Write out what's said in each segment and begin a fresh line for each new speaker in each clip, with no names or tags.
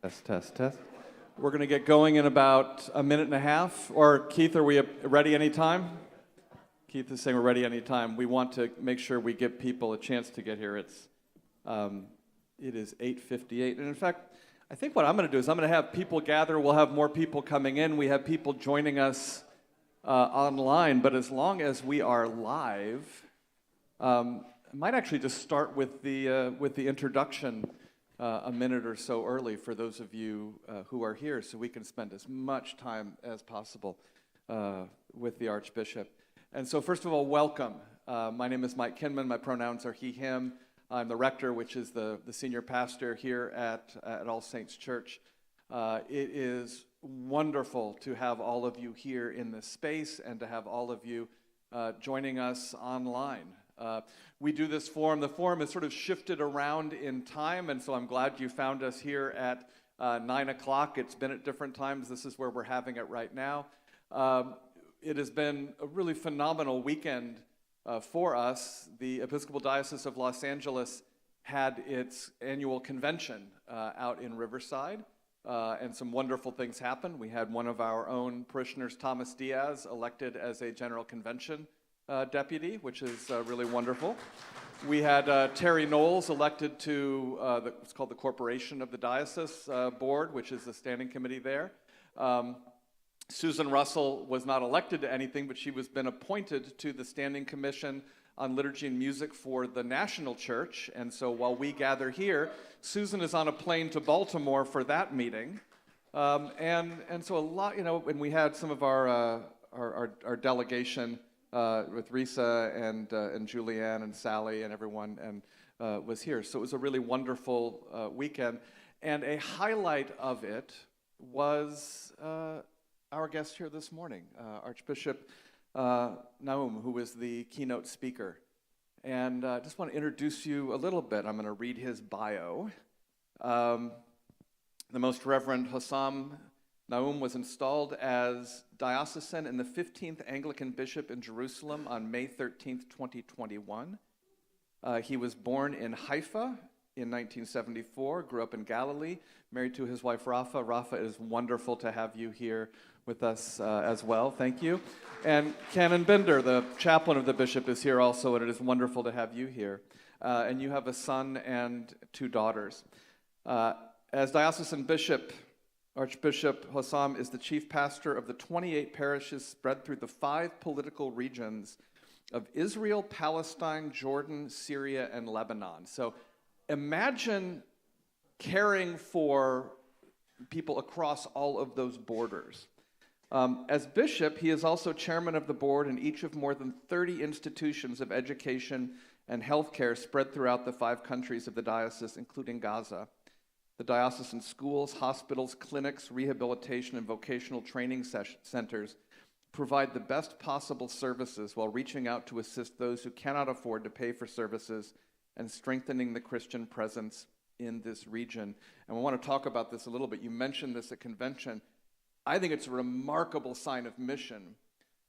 Test, test, test. We're going to get going in about a minute and a half. Or Keith, are we ready anytime? Keith is saying we're ready anytime. We want to make sure we give people a chance to get here. It is 8:58. And in fact, I think what I'm going to do is I'm going to have people gather. We'll have more people coming in. We have people joining us online. But as long as we are live, I might actually just start with the introduction a minute or so early for those of you who are here, so we can spend as much time as possible with the Archbishop. And so first of all, welcome. My name is Mike Kinman. My pronouns are he, him. I'm the rector, which is the senior pastor here at All Saints Church. It is wonderful to have all of you here in this space and to have all of you joining us online. We do this forum. The forum has sort of shifted around in time, and so I'm glad you found us here at 9 o'clock. It's been at different times. This is where we're having it right now. It has been a really phenomenal weekend for us. The Episcopal Diocese of Los Angeles had its annual convention out in Riverside, and some wonderful things happened. We had one of our own parishioners, Thomas Diaz, elected as a General Convention deputy, which is really wonderful. We had Terry Knowles elected to what's called the Corporation of the Diocese Board, which is the standing committee there. Susan Russell was not elected to anything, but she was been appointed to the Standing Commission on Liturgy and Music for the National Church. And so while we gather here, Susan is on a plane to Baltimore for that meeting. And so a lot, and we had some of our delegation with Risa and Julianne and Sally and everyone and was here. So it was a really wonderful weekend. And a highlight of it was our guest here this morning, Archbishop Naoum, who was the keynote speaker. And I just want to introduce you a little bit. I'm going to read his bio. The Most Reverend Hosam Naoum was installed as diocesan and the 15th Anglican bishop in Jerusalem on May 13th, 2021. He was born in Haifa in 1974, grew up in Galilee, married to his wife Rafa. Rafa, it is wonderful to have you here with us as well. Thank you. And Canon Bender, the chaplain of the bishop, is here also, and it is wonderful to have you here. And you have a son and two daughters. As diocesan bishop, Archbishop Hosam is the chief pastor of the 28 parishes spread through the 5 political regions of Israel, Palestine, Jordan, Syria, and Lebanon. So imagine caring for people across all of those borders. As bishop, he is also chairman of the board in each of more than 30 institutions of education and healthcare spread throughout the 5 countries of the diocese, including Gaza. The diocesan schools, hospitals, clinics, rehabilitation, and vocational training centers provide the best possible services while reaching out to assist those who cannot afford to pay for services and strengthening the Christian presence in this region. And we want to talk about this a little bit. You mentioned this at convention. I think it's a remarkable sign of mission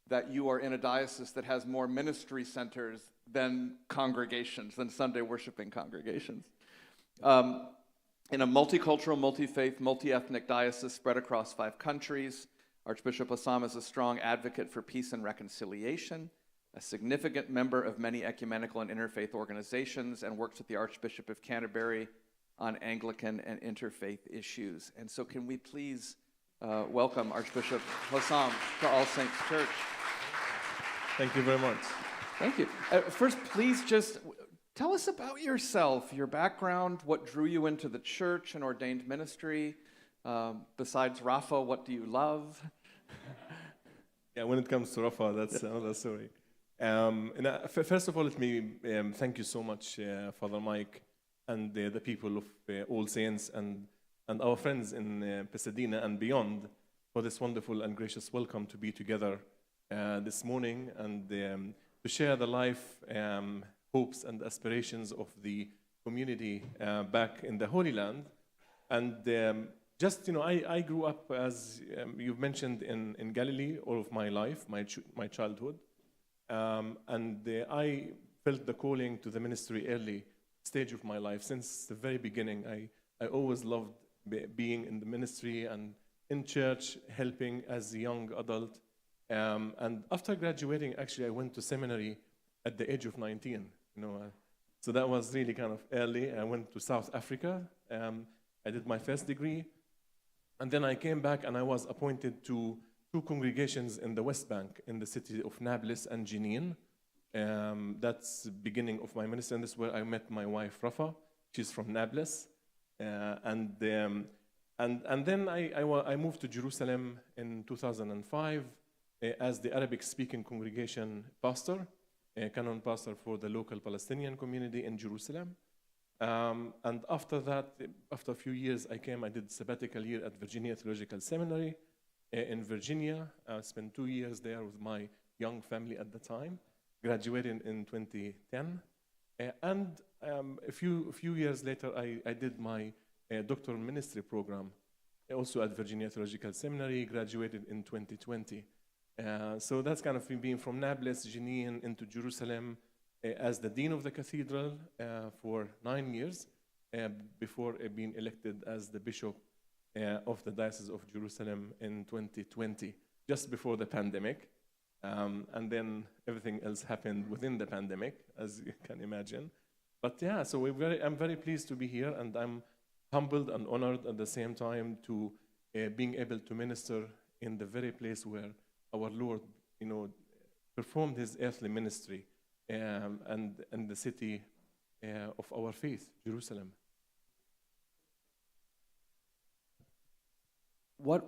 that you are in a diocese that has more ministry centers than congregations, than Sunday worshiping congregations. In a multicultural, multi-faith, multi-ethnic diocese spread across 5 countries, Archbishop Hosam is a strong advocate for peace and reconciliation, a significant member of many ecumenical and interfaith organizations, and works with the Archbishop of Canterbury on Anglican and interfaith issues. And so can we please welcome Archbishop Hosam to All Saints Church.
Thank you very much.
Thank you. First, please just tell us about yourself, your background, what drew you into the church and ordained ministry. Besides Rafa, what do you love?
Yeah, when it comes to Rafa, that's another story. First of all, let me thank you so much, Father Mike, and the people of All Saints and our friends in Pasadena and beyond for this wonderful and gracious welcome to be together this morning and to share the life, hopes and aspirations of the community back in the Holy Land. And I grew up, as you've mentioned, in Galilee all of my life, my childhood. And I felt the calling to the ministry early stage of my life. Since the very beginning, I always loved being in the ministry and in church, helping as a young adult. And after graduating, actually, I went to seminary at the age of 19. So that was really kind of early. I went to South Africa. I did my first degree. And then I came back and I was appointed to 2 congregations in the West Bank, in the city of Nablus and Jenin. That's the beginning of my ministry, and this is where I met my wife, Rafa. She's from Nablus. And then I moved to Jerusalem in 2005 as the Arabic-speaking congregation pastor, canon pastor for the local Palestinian community in Jerusalem. And after that, after a few years, I did sabbatical year at Virginia Theological Seminary in Virginia. I spent 2 years there with my young family at the time, graduated in 2010. And a few years later, I did my doctoral ministry program, also at Virginia Theological Seminary, graduated in 2020. So that's kind of being from Nablus, Jenin, into Jerusalem, as the dean of the cathedral for 9 years before being elected as the bishop of the Diocese of Jerusalem in 2020, just before the pandemic. And then everything else happened within the pandemic, as you can imagine. But yeah, so I'm very pleased to be here, and I'm humbled and honored at the same time to being able to minister in the very place where our Lord, performed his earthly ministry. And the city of our faith, Jerusalem.
What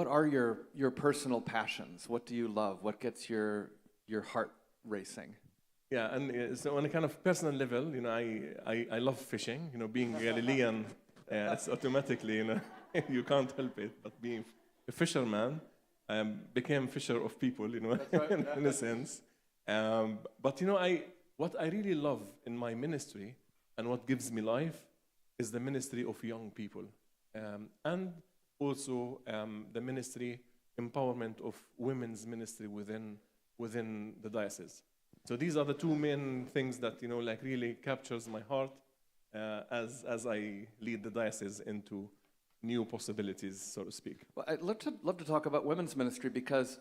are your personal passions? What do you love? What gets your heart racing?
Yeah, and so on a kind of personal level, I love fishing. Being Galilean, it's automatically, you can't help it. But being a fisherman, became fisher of people,
That's right,
in a sense. But what I really love in my ministry and what gives me life is the ministry of young people, and also the ministry empowerment of women's ministry within the diocese. So these are the 2 main things that really captures my heart as I lead the diocese into new possibilities, so to speak.
Well, I'd love to talk about women's ministry because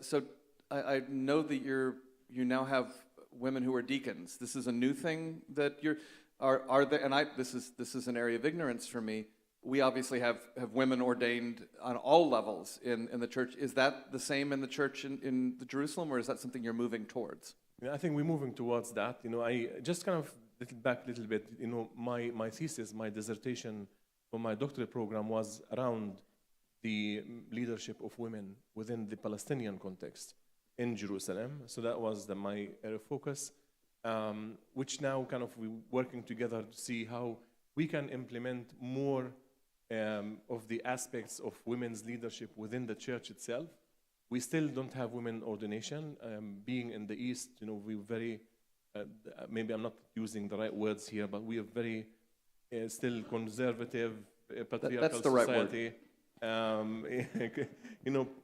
I know that you now have women who are deacons. This is a new thing that are there, and this is an area of ignorance for me. We obviously have women ordained on all levels in the church. Is that the same in the church in Jerusalem, or is that something you're moving towards?
I think we're moving towards that. I just kind of back a little bit. My thesis, my dissertation for my doctorate program was around the leadership of women within the Palestinian context in Jerusalem. So that was my area of focus, which now kind of we're working together to see how we can implement more of the aspects of women's leadership within the church itself. We still don't have women ordination. Being in the East, we're very, maybe I'm not using the right words here, but we are very still conservative, patriarchal
That's the right
society.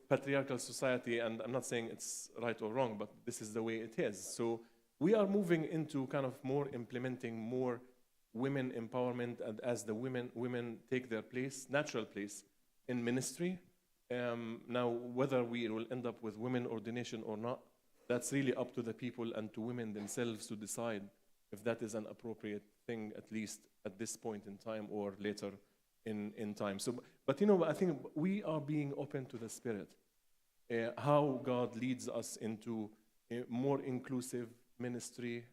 Patriarchal society, and I'm not saying it's right or wrong, but this is the way it is. So we are moving into kind of more implementing more women empowerment, and as the women take their place, natural place in ministry. Now, whether we will end up with women ordination or not, that's really up to the people and to women themselves to decide if that is an appropriate thing, at least at this point in time or later in time. So, but I think we are being open to the Spirit, how God leads us into a more inclusive ministry,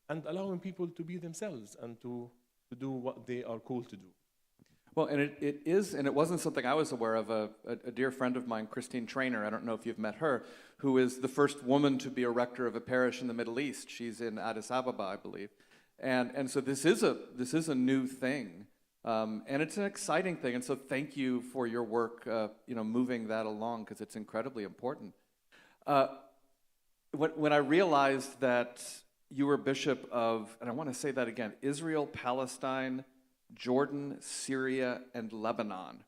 and allowing people to be themselves and to do what they are called to do.
Well, and it is, and it wasn't something I was aware of. A dear friend of mine, Christine Trainer, I don't know if you've met her, who is the first woman to be a rector of a parish in the Middle East. She's in Addis Ababa, I believe. And so this is a new thing, and it's an exciting thing. And so thank you for your work, moving that along, because it's incredibly important. When I realized that you were bishop of, and I want to say that again, Israel, Palestine, Jordan, Syria, and Lebanon.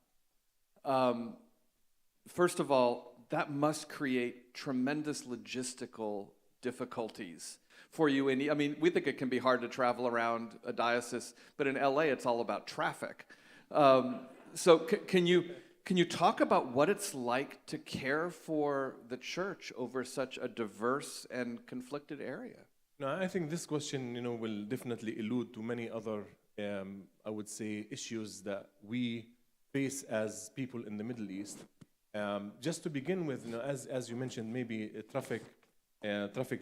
First of all, that must create tremendous logistical difficulties for you. And we think it can be hard to travel around a diocese, but in LA, it's all about traffic. So can you talk about what it's like to care for the church over such a diverse and conflicted area?
No, I think this question, will definitely allude to many other, I would say, issues that we face as people in the Middle East. Just to begin with, as you mentioned, maybe traffic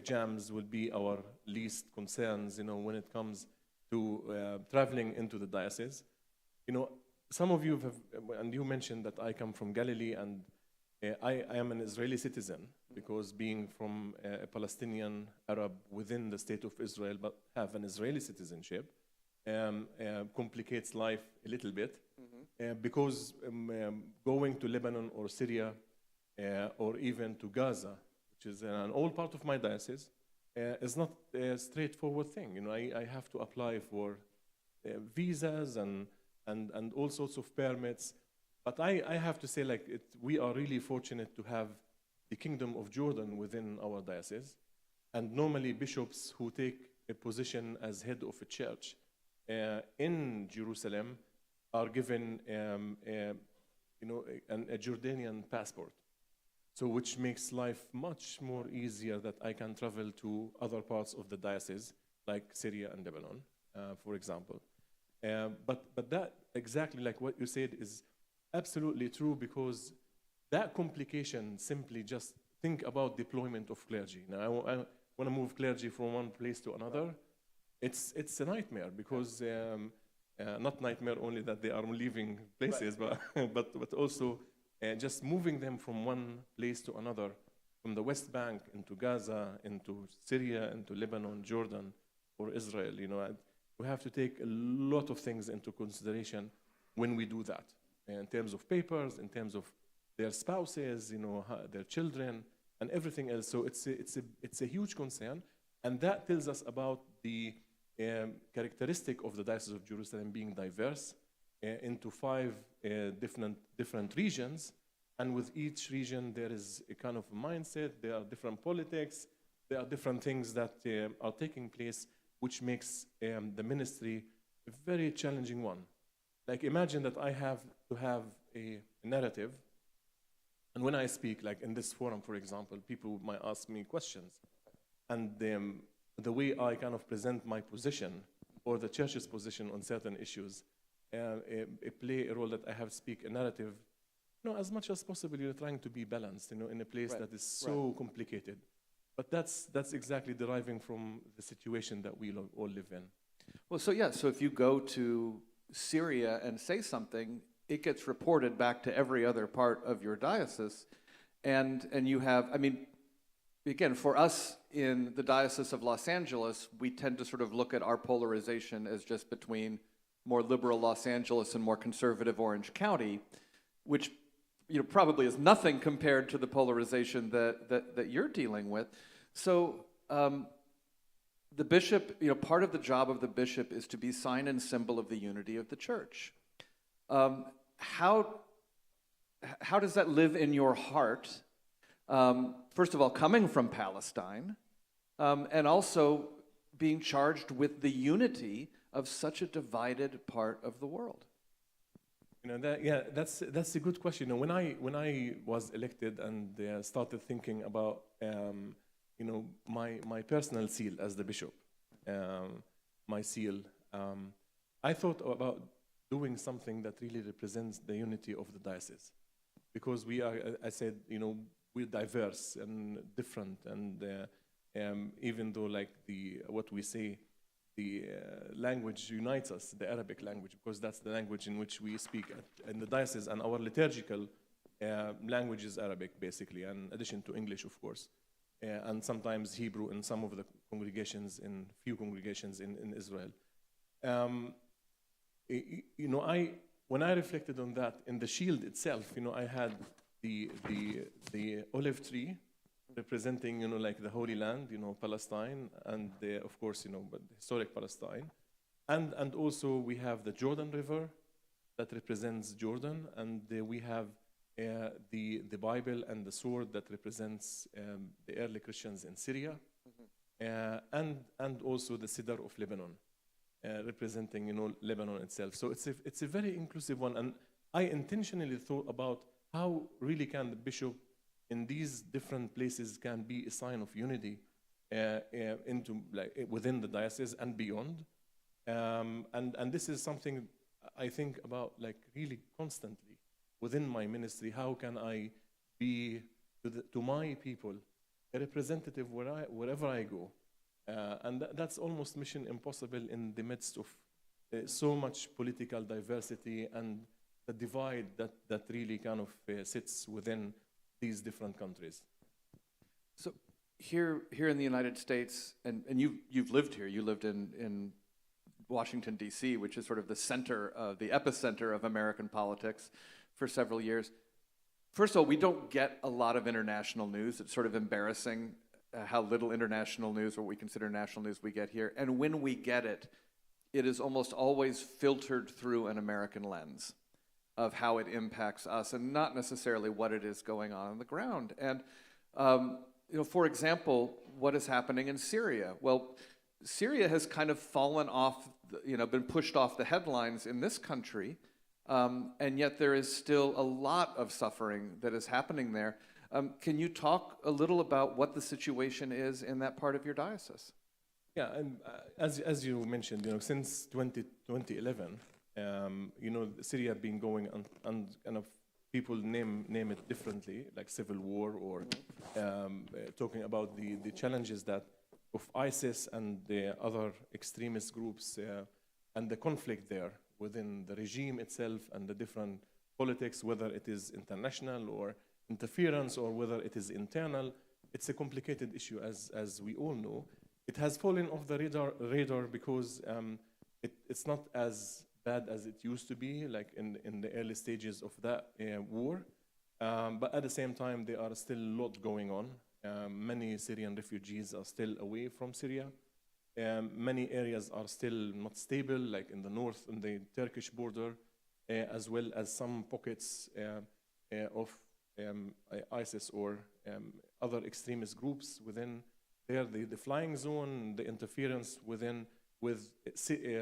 jams will be our least concerns, when it comes to traveling into the diocese. Some of you have, and you mentioned that I come from Galilee, and I am an Israeli citizen, because being from a Palestinian Arab within the state of Israel, but have an Israeli citizenship, complicates life a little bit, because going to Lebanon or Syria or even to Gaza, which is an old part of my diocese, is not a straightforward thing. I have to apply for visas and all sorts of permits. But I have to say, we are really fortunate to have the Kingdom of Jordan within our diocese. And normally bishops who take a position as head of a church in Jerusalem are given a Jordanian passport. So which makes life much more easier, that I can travel to other parts of the diocese, like Syria and Lebanon, for example. But that, exactly like what you said, is absolutely true, because that complication, simply just think about deployment of clergy. Now, I want to move clergy from one place to another. It's a nightmare, because not nightmare only that they are leaving places, right, but also just moving them from one place to another, from the West Bank into Gaza, into Syria, into Lebanon, Jordan, or Israel. We have to take a lot of things into consideration when we do that, in terms of papers, in terms of their spouses, their children, and everything else. So it's a huge concern, and that tells us about the characteristic of the Diocese of Jerusalem being diverse into 5 different regions, and with each region there is a kind of mindset. There are different politics. There are different things that are taking place, which makes the ministry a very challenging one. Like, imagine that I have to have a narrative, and when I speak, like in this forum, for example, people might ask me questions, and the way I kind of present my position or the church's position on certain issues play a role, that I have to speak a narrative, as much as possible. You're trying to be balanced, in a place that is so complicated. But that's exactly deriving from the situation that we all live in.
Well, so if you go to Syria and say something, it gets reported back to every other part of your diocese, and you have, again, for us in the Diocese of Los Angeles, we tend to sort of look at our polarization as just between more liberal Los Angeles and more conservative Orange County, which probably is nothing compared to the polarization that you're dealing with. So the bishop, part of the job of the bishop is to be sign and symbol of the unity of the church. How does that live in your heart? First of all, coming from Palestine, and also being charged with the unity of such a divided part of the world.
That's a good question. When I was elected and started thinking about my personal seal as the bishop, my seal, I thought about doing something that really represents the unity of the diocese, because we are, I said, we're diverse and different, and even though what we say, the language unites us, the Arabic language, because that's the language in which we speak in the diocese, and our liturgical language is Arabic, basically, in addition to English, of course, and sometimes Hebrew in some of the congregations, in few congregations in Israel. When I reflected on that, in the shield itself, I had the olive tree representing, the Holy Land, Palestine, and of course, but historic Palestine, and also we have the Jordan River that represents Jordan, and we have the Bible and the sword that represents the early Christians in Syria, and also the cedar of Lebanon. representing, Lebanon itself. So it's a very inclusive one, and I intentionally thought about how really can the bishop in these different places can be a sign of unity into within the diocese and beyond. And this is something I think about really constantly within my ministry. How can I be to my people a representative wherever I go? And that's almost mission impossible in the midst of so much political diversity and the divide that really kind of sits within these different countries.
So here in the United States, and you've lived here. You lived in Washington, D.C., which is sort of the epicenter of American politics for several years. First of all, we don't get a lot of international news. It's sort of embarrassing how little international news, or what we consider national news, we get here. And when we get it, it is almost always filtered through an American lens of how it impacts us, and not necessarily what it is going on the ground. And for example, what is happening in Syria? Well, Syria has kind of fallen off, been pushed off the headlines in this country, and yet there is still a lot of suffering that is happening there. Can you talk a little about what the situation is in that part of your diocese?
Yeah, and as you mentioned, since 2011, Syria have been going and kind of people name it differently, like civil war, or talking about the challenges that of ISIS and the other extremist groups and the conflict there within the regime itself and the different politics, whether it is international or interference or whether it is internal. It's a complicated issue, as we all know. It has fallen off the radar because it's not as bad as it used to be, like in the early stages of that war. But at the same time, there are still a lot going on. Many Syrian refugees are still away from Syria. Many areas are still not stable, like in the north, in the Turkish border, as well as some pockets of ISIS or other extremist groups within there. The flying zone, the interference with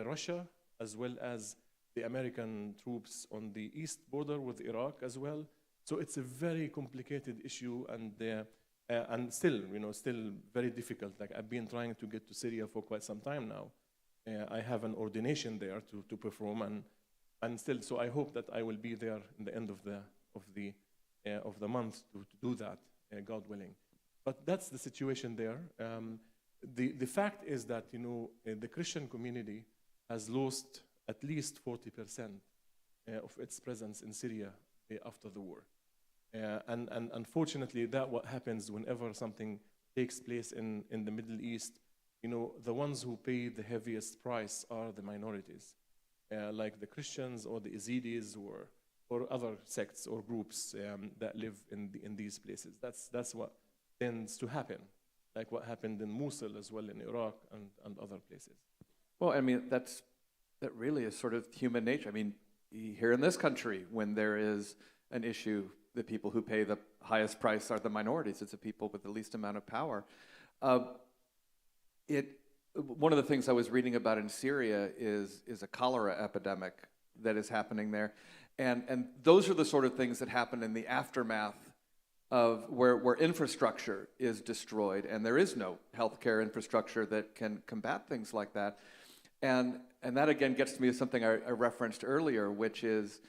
Russia, as well as the American troops on the east border with Iraq as well. So it's a very complicated issue, and still very difficult. Like, I've been trying to get to Syria for quite some time now. I have an ordination there to perform, and still. So I hope that I will be there in the end of the month to do that, God willing. But that's the situation there. The fact is that the Christian community has lost at least 40% of its presence in Syria after the war. And unfortunately, that's what happens whenever something takes place in the Middle East. The ones who pay the heaviest price are the minorities, like the Christians or the Yazidis or other sects or groups that live in these places. That's what tends to happen, like what happened in Mosul as well in Iraq and other places.
Well, I mean, that really is sort of human nature. I mean, here in this country, when there is an issue, the people who pay the highest price are the minorities. It's the people with the least amount of power. One of the things I was reading about in Syria is a cholera epidemic that is happening there. And those are the sort of things that happen in the aftermath of where infrastructure is destroyed, and there is no healthcare infrastructure that can combat things like that. And that again gets to me to something I referenced earlier, which is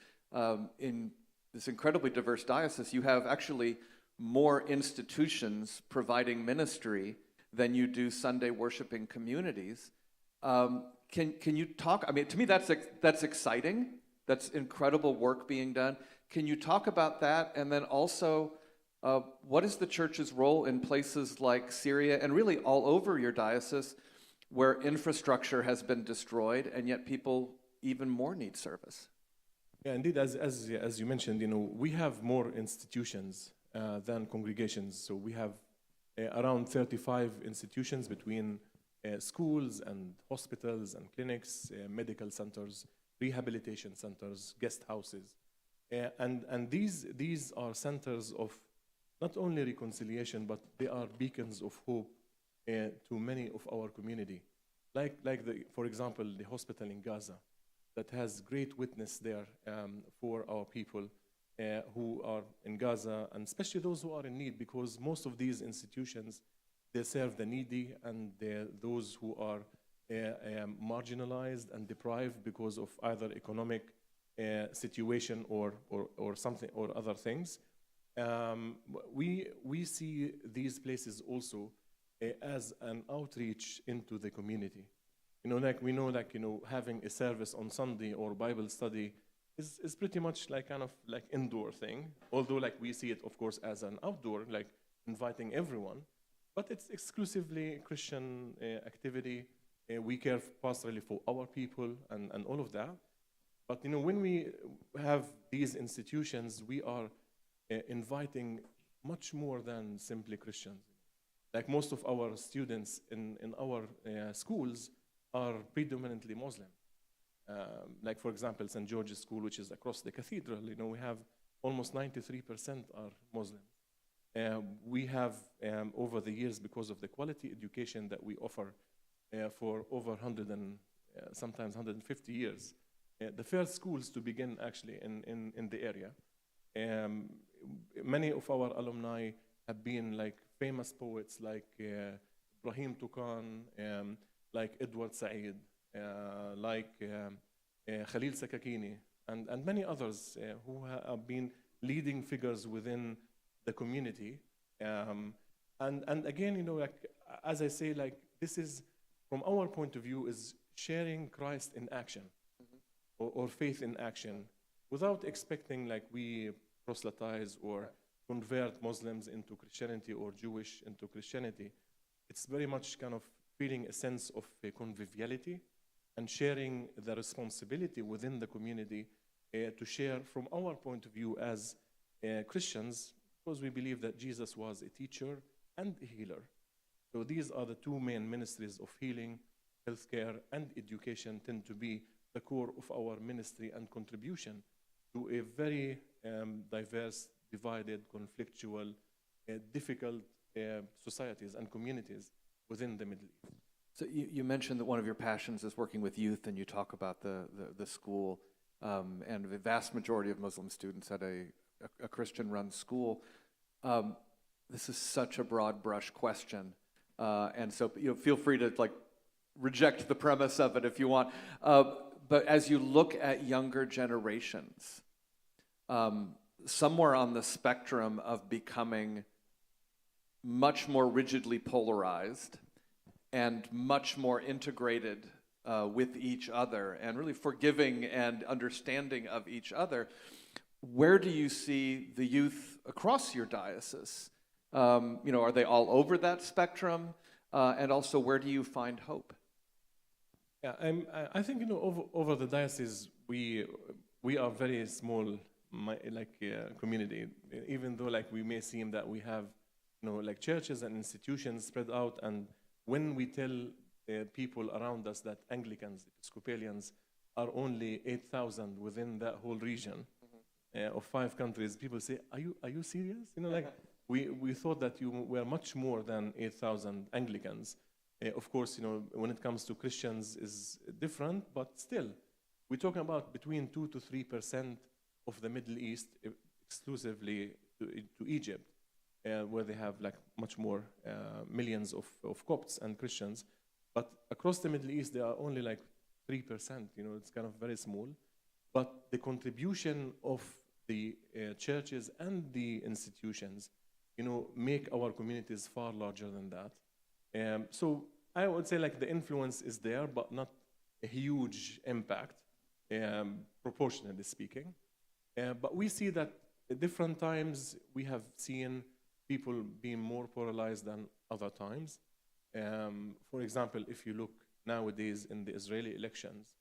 in this incredibly diverse diocese, you have actually more institutions providing ministry than you do Sunday worshiping communities. Can you talk? I mean, to me, that's exciting. That's incredible work being done. Can you talk about that? And then also, what is the church's role in places like Syria and really all over your diocese where infrastructure has been destroyed and yet people even more need service?
Yeah, indeed, as you mentioned, we have more institutions than congregations. So we have around 35 institutions between schools and hospitals and clinics, medical centers, rehabilitation centers, guest houses. And these are centers of not only reconciliation, but they are beacons of hope to many of our community. for example, the hospital in Gaza that has great witness there for our people who are in Gaza, and especially those who are in need, because most of these institutions, they serve the needy and those who are marginalized and deprived because of either economic situation or something or other things. We see these places also as an outreach into the community. We know, having a service on Sunday or Bible study is pretty much kind of indoor thing. Although we see it, of course, as an outdoor, inviting everyone. But it's exclusively Christian activity. We care pastorally for our people and all of that. But when we have these institutions, we are inviting much more than simply Christians. Most of our students in our schools are predominantly Muslim. For example, St. George's School, which is across the cathedral, we have almost 93% are Muslim. We have, over the years, because of the quality education that we offer for over 100 and sometimes 150 years, the first schools to begin actually in the area. Many of our alumni have been famous poets like Ibrahim Tukan, like Edward Said, like Khalil Sakakini, and many others who have been leading figures within the community. And again, as I say, this is, from our point of view, is sharing Christ in action, or faith in action, without expecting we proselytize or convert Muslims into Christianity or Jewish into Christianity. It's very much kind of feeling a sense of conviviality and sharing the responsibility within the community to share from our point of view as Christians, because we believe that Jesus was a teacher and a healer. So these are the two main ministries of healing, healthcare, and education tend to be the core of our ministry and contribution to a very diverse, divided, conflictual, difficult societies and communities within the Middle East.
So you mentioned that one of your passions is working with youth, and you talk about the school, and the vast majority of Muslim students at a Christian-run school. This is such a broad brush question, and so feel free to reject the premise of it if you want. But as you look at younger generations, somewhere on the spectrum of becoming much more rigidly polarized and much more integrated with each other and really forgiving and understanding of each other, where do you see the youth across your diocese? Are they all over that spectrum? And also, where do you find hope?
Yeah, I think over the diocese we are very small, community. Even though we may seem that we have churches and institutions spread out, and when we tell people around us that Anglicans, Episcopalians are only 8,000 within that whole region of 5 countries, people say, "Are you serious?" We thought that you were much more than 8,000 Anglicans. Of course, when it comes to Christians is different, but still, we're talking about between 2 to 3% of the Middle East, exclusively to Egypt, where they have much more millions of Copts and Christians. But across the Middle East, there are only 3%. It's kind of very small. But the contribution of the churches and the institutions, make our communities far larger than that. So I would say the influence is there, but not a huge impact, proportionally speaking. But we see that at different times we have seen people being more polarized than other times. For example, if you look nowadays in the Israeli elections,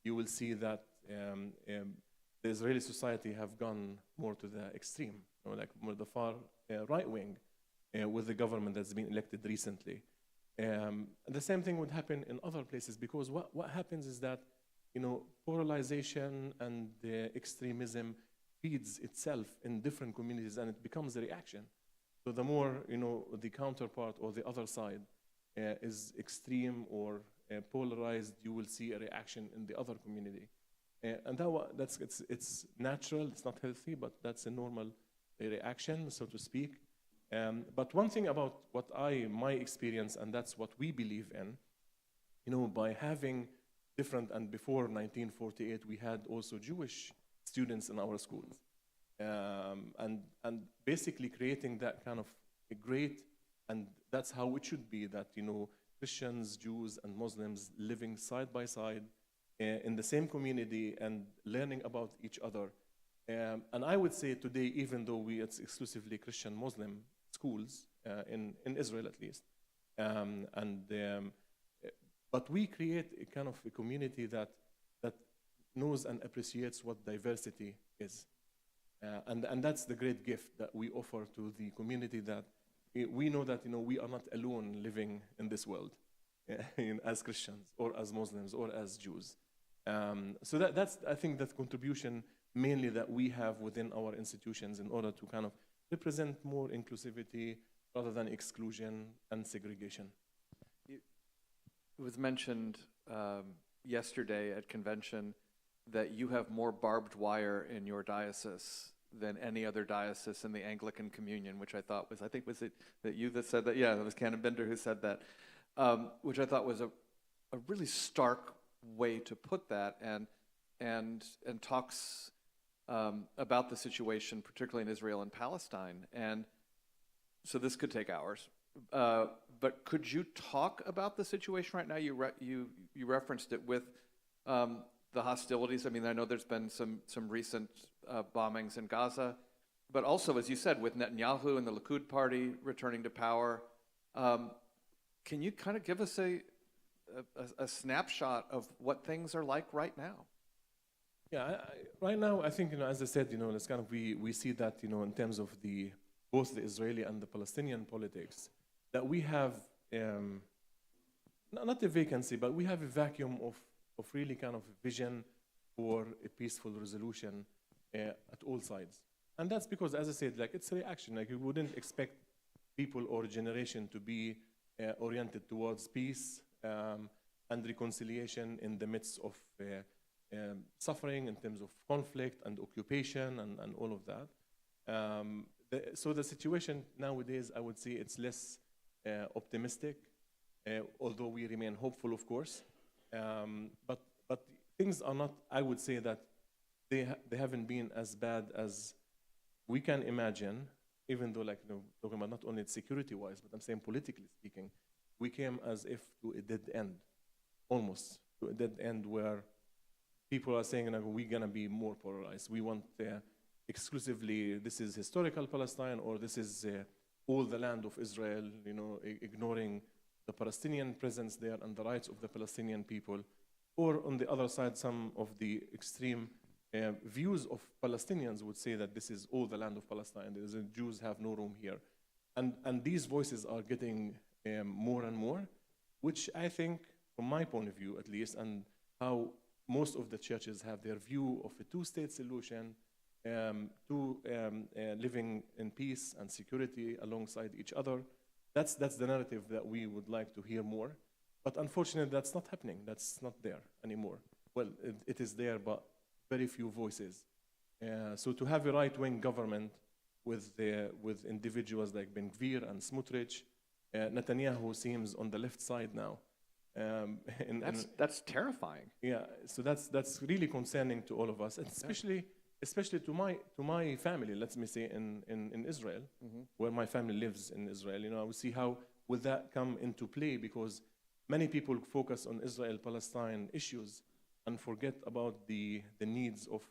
you will see that the Israeli society have gone more to the extreme, more the far right wing with the government that's been elected recently. The same thing would happen in other places, because what happens is that polarization and extremism feeds itself in different communities, and it becomes a reaction. So the more the counterpart or the other side is extreme or polarized, you will see a reaction in the other community. And it's natural, it's not healthy, but that's a normal reaction, so to speak. But one thing about my experience, and that's what we believe in, by having different, and before 1948, we had also Jewish students in our schools. And basically creating that kind of a great, and that's how it should be, that, Christians, Jews, and Muslims living side by side in the same community and learning about each other. And I would say today, even though it's exclusively Christian Muslim schools, in Israel at least, but we create a kind of a community that knows and appreciates what diversity is. And that's the great gift that we offer to the community, that we know that we are not alone living in this world as Christians or as Muslims or as Jews. So that's, I think, that contribution mainly that we have within our institutions in order to kind of represent more inclusivity rather than exclusion and segregation.
It was mentioned yesterday at convention that you have more barbed wire in your diocese than any other diocese in the Anglican Communion, which I think was it that you that said that? Yeah, it was Canon Bender who said that, which I thought was a really stark way to put that, and talks about the situation, particularly in Israel and Palestine. And so this could take hours. But could you talk about the situation right now? You referenced it with the hostilities. I mean, I know there's been some recent bombings in Gaza, but also, as you said, with Netanyahu and the Likud party returning to power. Can you kind of give us a snapshot of what things are like right now?
Yeah, right now, I think, as I said, it's kind of, we see that, in terms of both the Israeli and the Palestinian politics, that we have not a vacancy, but we have a vacuum of really kind of vision for a peaceful resolution at all sides. And that's because, as I said, it's a reaction. You wouldn't expect people or generation to be oriented towards peace and reconciliation in the midst of suffering, in terms of conflict and occupation and all of that. So the situation nowadays, I would say it's less optimistic, although we remain hopeful, of course. But things are not, I would say that they haven't been as bad as we can imagine, even though, talking about not only security-wise, but I'm saying politically speaking, we came as if to a dead end, almost to a dead end, where people are saying, we're going to be more polarized. We want exclusively, this is historical Palestine, or this is all the land of Israel, ignoring the Palestinian presence there and the rights of the Palestinian people. Or on the other side, some of the extreme views of Palestinians would say that this is all the land of Palestine. The Jews have no room here. And these voices are getting more and more, which I think, from my point of view at least, and how most of the churches have their view of a two-state solution, living in peace and security alongside each other. That's the narrative that we would like to hear more. But unfortunately, that's not happening. That's not there anymore. Well, it is there, but very few voices. So to have a right-wing government with individuals like Ben Gvir and Smotrich, Netanyahu seems on the left side now.
That's terrifying.
Yeah, so that's really concerning to all of us, and especially to my family. Let me say in Israel, where my family lives in Israel. I will see how will that come into play, because many people focus on Israel-Palestine issues and forget about the needs of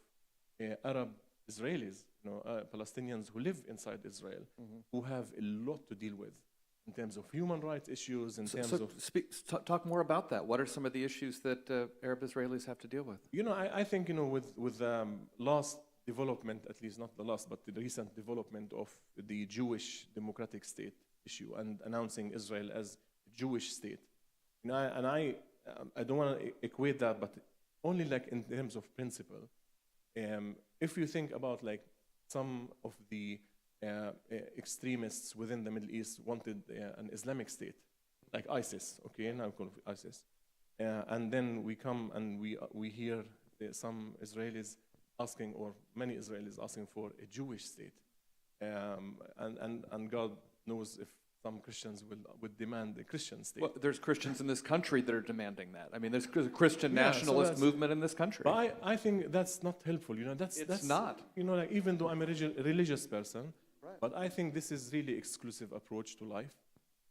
Arab Israelis, Palestinians who live inside Israel, who have a lot to deal with in terms of human rights issues,
talk more about that. What are some of the issues that Arab Israelis have to deal with?
I think, with last development, at least not the last, but the recent development of the Jewish democratic state issue and announcing Israel as a Jewish state. I don't want to equate that, but only in terms of principle. If you think about some of the extremists within the Middle East wanted an Islamic state, like ISIS, okay, now call it ISIS. And then we come and we hear some Israelis asking, or many Israelis asking for a Jewish state. And God knows if some Christians would demand a Christian state.
Well, there's Christians in this country that are demanding that. I mean, there's a Christian
Yeah, so
nationalist
that's-
movement in this country.
But I think that's not helpful. That's
not.
Like, even though I'm a religious person,
Right.
but I think this is really exclusive approach to life,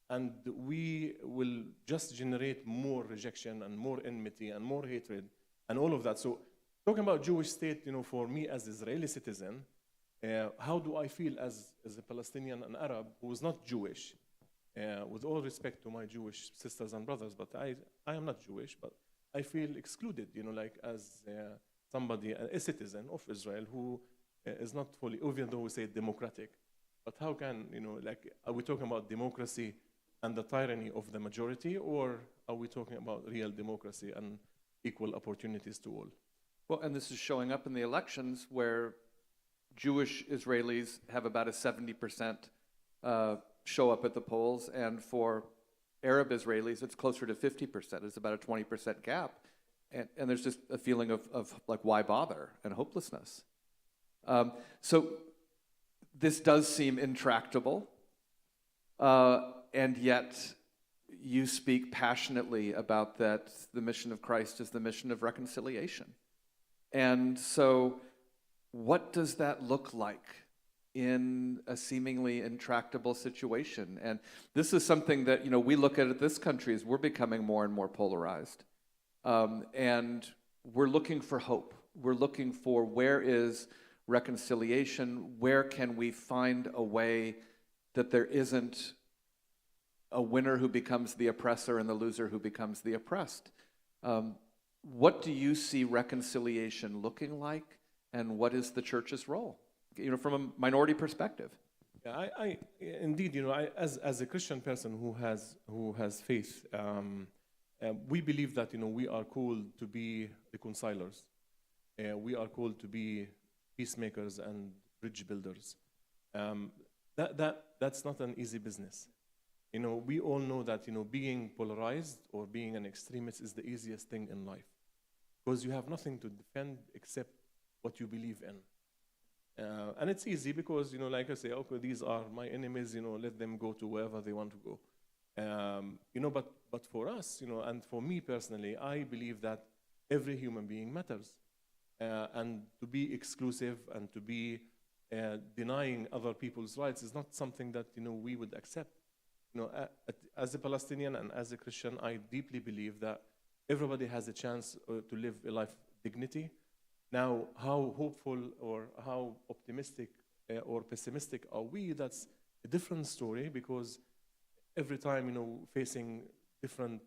and we will just generate more rejection and more enmity and more hatred and all of that. So, talking about Jewish state, for me as Israeli citizen, how do I feel as a Palestinian and Arab who is not Jewish? With all respect to my Jewish sisters and brothers, but I am not Jewish, but I feel excluded, like as somebody, a citizen of Israel who is not fully, even though we say democratic, but how can, are we talking about democracy and the tyranny of the majority, or are we talking about real democracy and equal opportunities to all?
Well, and this is showing up in the elections where Jewish Israelis have about a 70% show up at the polls, and for Arab Israelis, it's closer to 50%. It's about a 20% gap. And there's just a feeling of like, why bother, and hopelessness. So this does seem intractable, and yet you speak passionately about that the mission of Christ is the mission of reconciliation. And so what does that look like in a seemingly intractable situation? And this is something that, we look at this country as we're becoming more and more polarized. And we're looking for hope. We're looking for where is reconciliation? Where can we find a way that there isn't a winner who becomes the oppressor and the loser who becomes the oppressed? What do you see reconciliation looking like, and what is the church's role, from a minority perspective?
Yeah, I indeed, as a Christian person who has faith, we believe that we are called to be reconcilers. We are called to be peacemakers and bridge builders. That's not an easy business. We all know that being polarized or being an extremist is the easiest thing in life, because you have nothing to defend except what you believe in. And it's easy because, like I say, okay, these are my enemies, let them go to wherever they want to go. But for us, and for me personally, I believe that every human being matters. And to be exclusive and to be denying other people's rights is not something that, we would accept. As a Palestinian and as a Christian, I deeply believe that everybody has a chance to live a life of dignity. Now, how hopeful or how optimistic or pessimistic are we? That's a different story, because every time, facing different,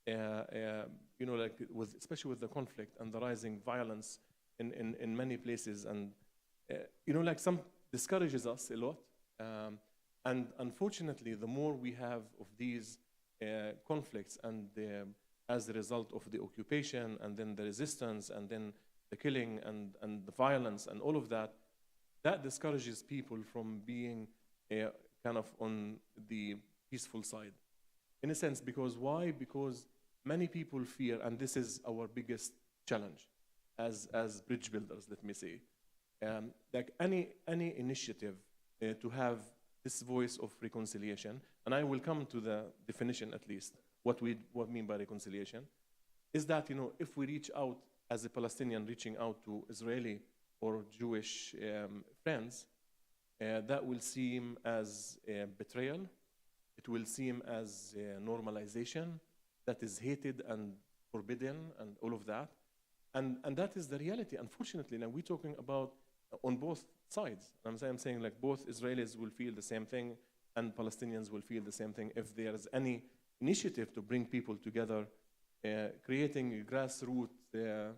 especially with the conflict and the rising violence in many places, and, some discourages us a lot. And unfortunately, the more we have of these conflicts, and as a result of the occupation, and then the resistance, and then the killing and the violence and all of that, that discourages people from being kind of on the peaceful side. In a sense, because why? Because many people fear, and this is our biggest challenge as bridge builders, let me say, like any initiative to have this voice of reconciliation, and I will come to the definition at least, what we mean by reconciliation, is that, if we reach out as a Palestinian reaching out to Israeli or Jewish friends, that will seem as betrayal. It will seem as normalization that is hated and forbidden and all of that. And that is the reality. Unfortunately, now we're talking about on both sides. I'm saying like both Israelis will feel the same thing and Palestinians will feel the same thing if there is any initiative to bring people together, creating a grassroots,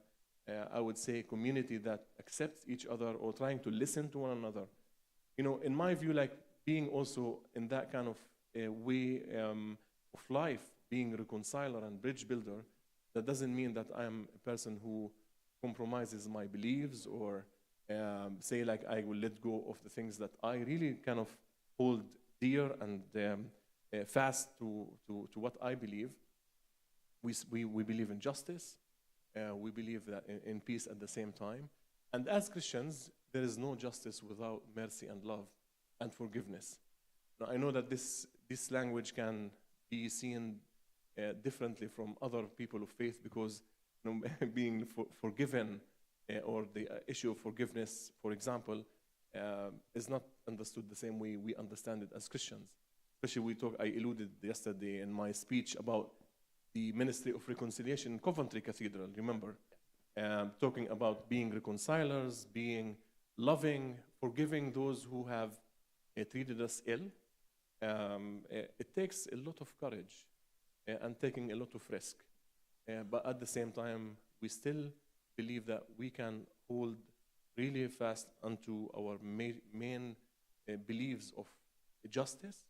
I would say, community that accepts each other or trying to listen to one another. In my view, like being also in that kind of way of life, being a reconciler and bridge builder, that doesn't mean that I'm a person who compromises my beliefs or say like I will let go of the things that I really kind of hold dear and fast to what I believe. we believe in justice. We believe that in peace at the same time. And as Christians, there is no justice without mercy and love and forgiveness. Now, I know that this language can be seen differently from other people of faith because being forgiven or the issue of forgiveness, for example, is not understood the same way we understand it as Christians. Especially I alluded yesterday in my speech about the Ministry of Reconciliation in Coventry Cathedral, remember? Talking about being reconcilers, being loving, forgiving those who have treated us ill. It takes a lot of courage and taking a lot of risk. But at the same time, we still believe that we can hold really fast onto our main beliefs of justice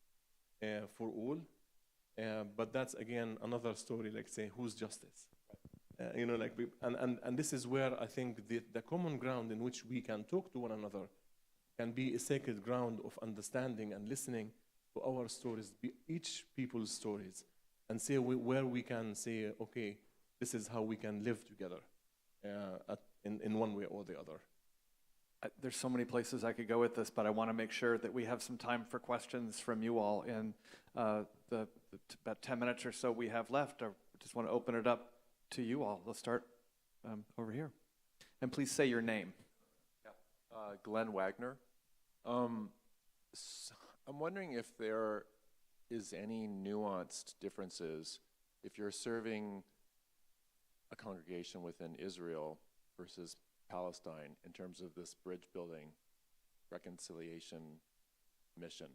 for all. But that's again another story, like say, whose justice? And this is where I think the common ground in which we can talk to one another can be a sacred ground of understanding and listening to our stories, each people's stories, and say where we can say, okay, this is how we can live together in one way or the other.
There's so many places I could go with this, but I want to make sure that we have some time for questions from you all. In the about 10 minutes or so we have left, I just want to open it up to you all. Let's start over here. And please say your name.
Glenn Wagner. I'm wondering if there is any nuanced differences if you're serving a congregation within Israel versus Palestine in terms of this bridge building reconciliation mission.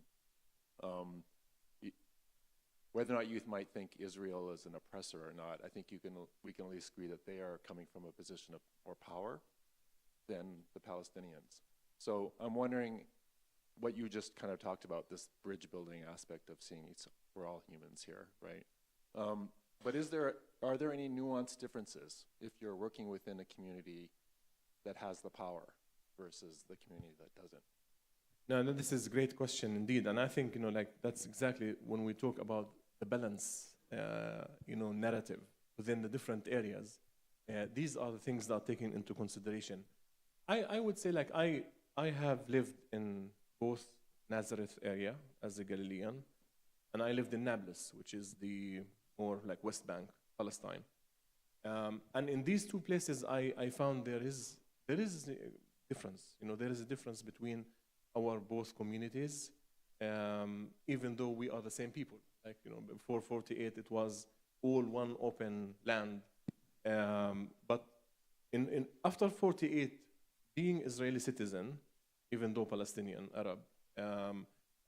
Whether or not you might think Israel is an oppressor or not, I think we can at least agree that they are coming from a position of more power than the Palestinians. So I'm wondering what you just kind of talked about, this bridge building aspect of seeing we're all humans here, right? But are there any nuanced differences if you're working within a community that has the power versus the community that doesn't?
No, this is a great question indeed, and I think that's exactly when we talk about the balance, narrative within the different areas. These are the things that are taken into consideration. I would say I have lived in both Nazareth area as a Galilean, and I lived in Nablus, which is the more like West Bank, Palestine. And in these two places, I found there is a difference. There is a difference between our both communities, even though we are the same people. Before 48, it was all one open land. But after 48, being Israeli citizen, even though Palestinian, Arab,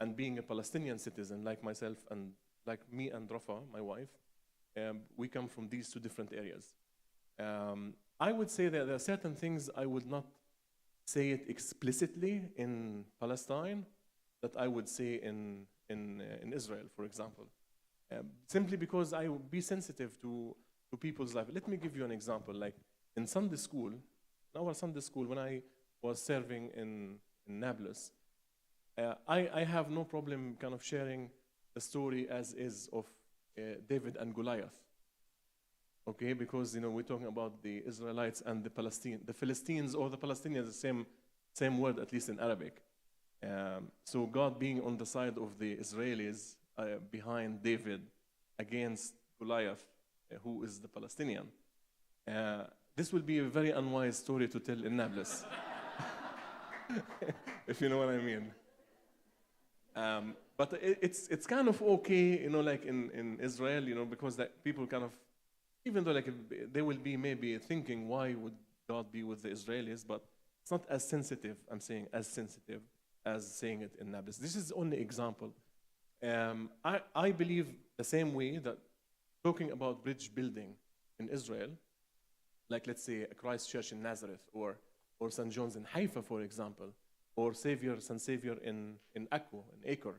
and being a Palestinian citizen like myself and like me and Rafa, my wife, we come from these two different areas. I would say that there are certain things I would not say it explicitly in Palestine that I would say in Israel, for example. Simply because I would be sensitive to people's life. Let me give you an example. Like in Sunday school, our Sunday school, when I was serving in Nablus, I have no problem kind of sharing the story as is of David and Goliath. Okay, because we're talking about the Israelites and the Philistines or the Palestinians, the same word, at least in Arabic. So God being on the side of the Israelis behind David against Goliath, who is the Palestinian. This will be a very unwise story to tell in Nablus, if you know what I mean. But it's kind of okay, like in Israel, because that people kind of, even though they will be maybe thinking, why would God be with the Israelis? But it's not as sensitive, I'm saying, as sensitive as saying it in Nablus. This is only example. I believe the same way that talking about bridge building in Israel, like let's say a Christ Church in Nazareth or St. John's in Haifa, for example, or St. Savior in Akko, in Acre.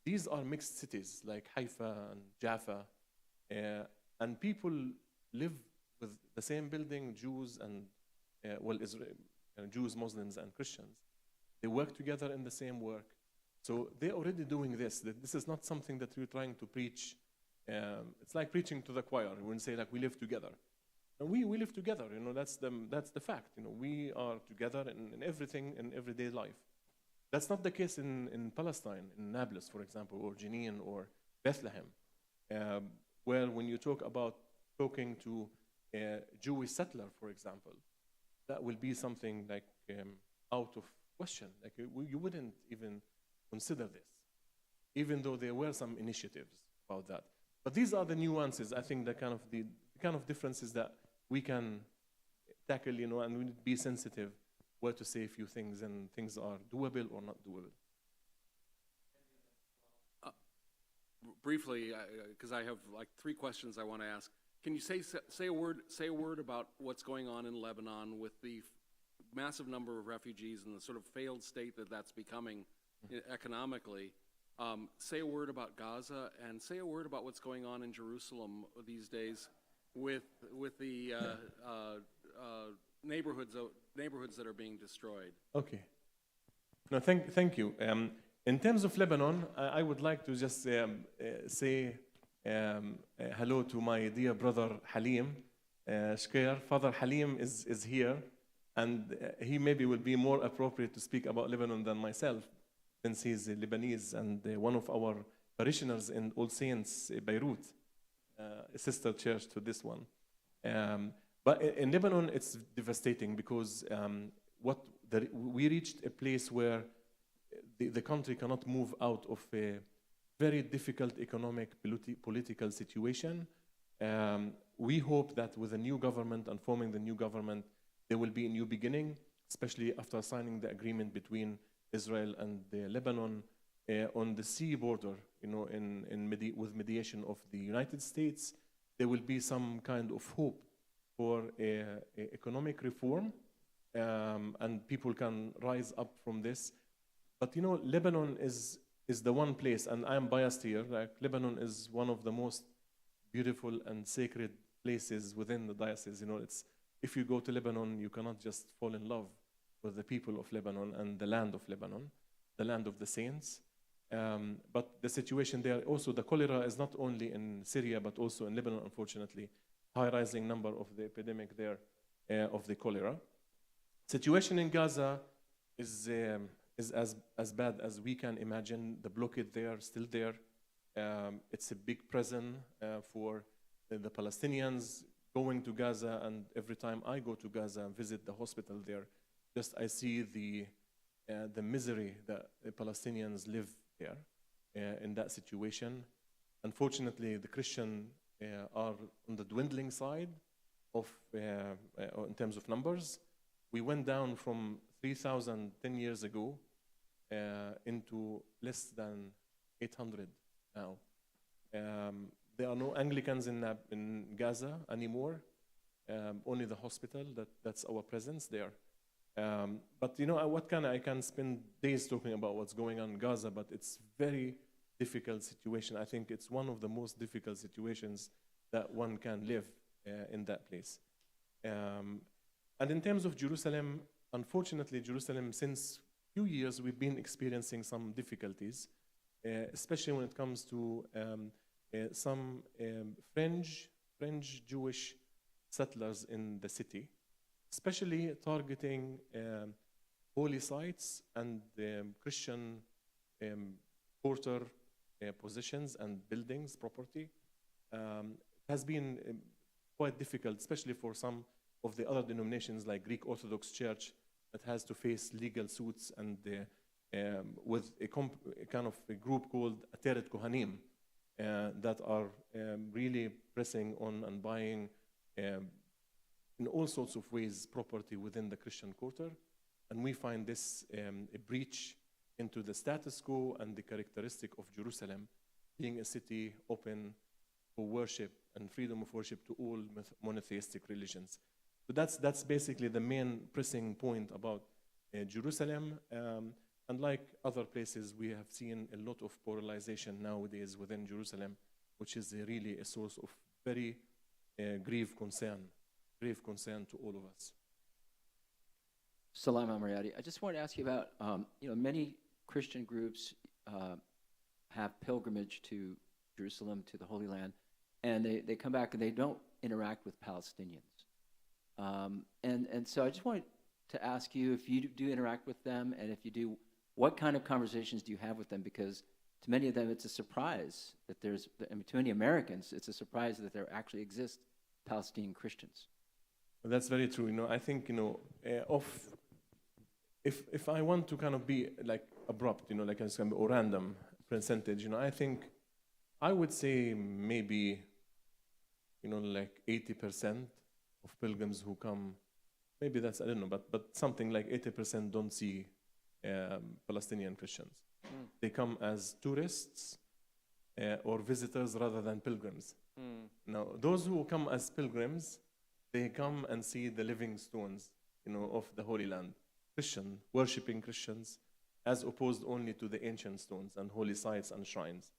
These are mixed cities like Haifa and Jaffa. And people live with the same building, Jews and, Israel, Jews, Muslims, and Christians. They work together in the same work. So they're already doing this. This is not something that we're trying to preach It's like preaching to the choir. We wouldn't say like we live together. And we live together, that's the fact. We are together in everything, in everyday life. That's not the case in Palestine, in Nablus, for example, or Jenin, or Bethlehem. Well, when you talk about talking to a Jewish settler, for example, that will be something like out of question. Like you wouldn't even consider this, even though there were some initiatives about that. But these are the nuances, I think, the kind of differences that we can tackle, and we need to be sensitive where to say a few things, and things are doable or not doable.
Briefly, because I have like 3 questions I want to ask. Can you say a word about what's going on in Lebanon with the massive number of refugees and the sort of failed state that's becoming economically? Say a word about Gaza, and say a word about what's going on in Jerusalem these days with the neighborhoods that are being destroyed.
Okay. No, thank you. In terms of Lebanon, I would like to just say hello to my dear brother Halim Shker. Father Halim is here, and he maybe will be more appropriate to speak about Lebanon than myself, since he's Lebanese and one of our parishioners in All Saints, Beirut, a sister church to this one. But in Lebanon, it's devastating because we reached a place where the country cannot move out of a very difficult economic, political situation. We hope that with the new government and forming the new government, there will be a new beginning, especially after signing the agreement between Israel and Lebanon on the sea border, with mediation of the United States. There will be some kind of hope for economic reform, and people can rise up from this. But Lebanon is the one place, and I am biased here, like Lebanon is one of the most beautiful and sacred places within the diocese. If you go to Lebanon, you cannot just fall in love with the people of Lebanon and the land of Lebanon, the land of the saints. But the situation there, also the cholera is not only in Syria, but also in Lebanon, unfortunately. High rising number of the epidemic there of the cholera. Situation in Gaza is as bad as we can imagine. The blockade there, still there. It's a big prison for the Palestinians going to Gaza, and every time I go to Gaza and visit the hospital there, I see the misery that the Palestinians live there in that situation. Unfortunately, the Christians are on the dwindling side of in terms of numbers. We went down from 3,000 10 years ago into less than 800 now. There are no Anglicans in Gaza anymore. Only the hospital. That's our presence there. But I can spend days talking about what's going on in Gaza, but it's very difficult situation. I think it's one of the most difficult situations that one can live in that place. And in terms of Jerusalem, unfortunately, Jerusalem, since few years, we've been experiencing some difficulties, especially when it comes to some French Jewish settlers in the city, especially targeting holy sites and Christian quarter positions and buildings, property. It has been quite difficult, especially for some of the other denominations like Greek Orthodox Church that has to face legal suits, and with a kind of a group called Ateret Kohanim that are really pressing on and buying in all sorts of ways property within the Christian quarter. And we find this a breach into the status quo and the characteristic of Jerusalem being a city open for worship and freedom of worship to all monotheistic religions. So that's basically the main pressing point about Jerusalem. And like other places, we have seen a lot of polarization nowadays within Jerusalem, which is really a source of very grave concern to all of us.
Salam Amriyadi. I just wanted to ask you about, many Christian groups have pilgrimage to Jerusalem to the Holy Land, and they come back and they don't interact with Palestinians. And so I just wanted to ask you if you do interact with them, and if you do, what kind of conversations do you have with them? Because to many of them, it's a surprise that to many Americans, it's a surprise that there actually exist Palestinian Christians.
That's very true. I think, if I want to kind of be like abrupt, like it's kind of a random percentage, I think I would say maybe, like 80% of pilgrims who come, maybe that's, I don't know, but something like 80% don't see Palestinian Christians. They come as tourists or visitors rather than pilgrims. Now, those who come as pilgrims, they come and see the living stones, of the Holy Land. Worshipping Christians, as opposed only to the ancient stones and holy sites and shrines.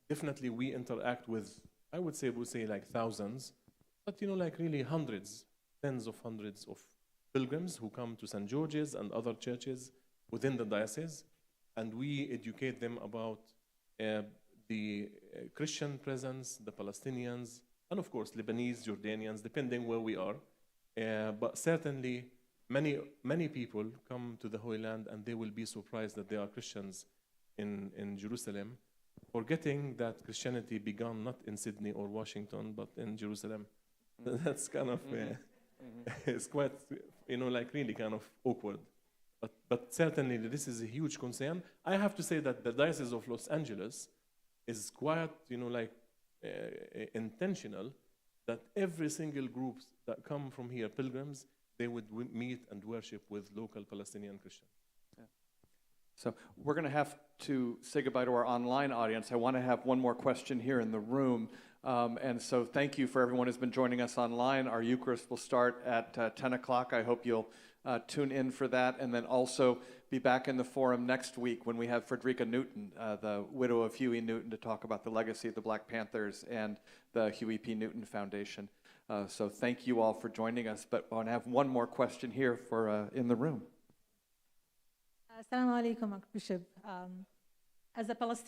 Definitely we interact with, I would say like thousands, but like really hundreds, tens of hundreds of pilgrims who come to St. George's and other churches within the diocese, and we educate them about the Christian presence, the Palestinians, and of course Lebanese, Jordanians, depending where we are. But certainly many people come to the Holy Land and they will be surprised that there are Christians in Jerusalem, forgetting that Christianity began not in Sydney or Washington, but in Jerusalem. That's kind of, it's quite, like really kind of awkward. But certainly this is a huge concern. I have to say that the Diocese of Los Angeles is quite, intentional that every single group that come from here, pilgrims, they would meet and worship with local Palestinian Christians.
So we're going to have to say goodbye to our online audience. I want to have one more question here in the room. And so thank you for everyone who's been joining us online. Our Eucharist will start at 10 o'clock. I hope you'll tune in for that. And then also be back in the forum next week when we have Frederica Newton, the widow of Huey Newton, to talk about the legacy of the Black Panthers and the Huey P. Newton Foundation. So thank you all for joining us. But I want to have one more question here for in the room.
Assalamu alaikum, Archbishop. As a Palestinian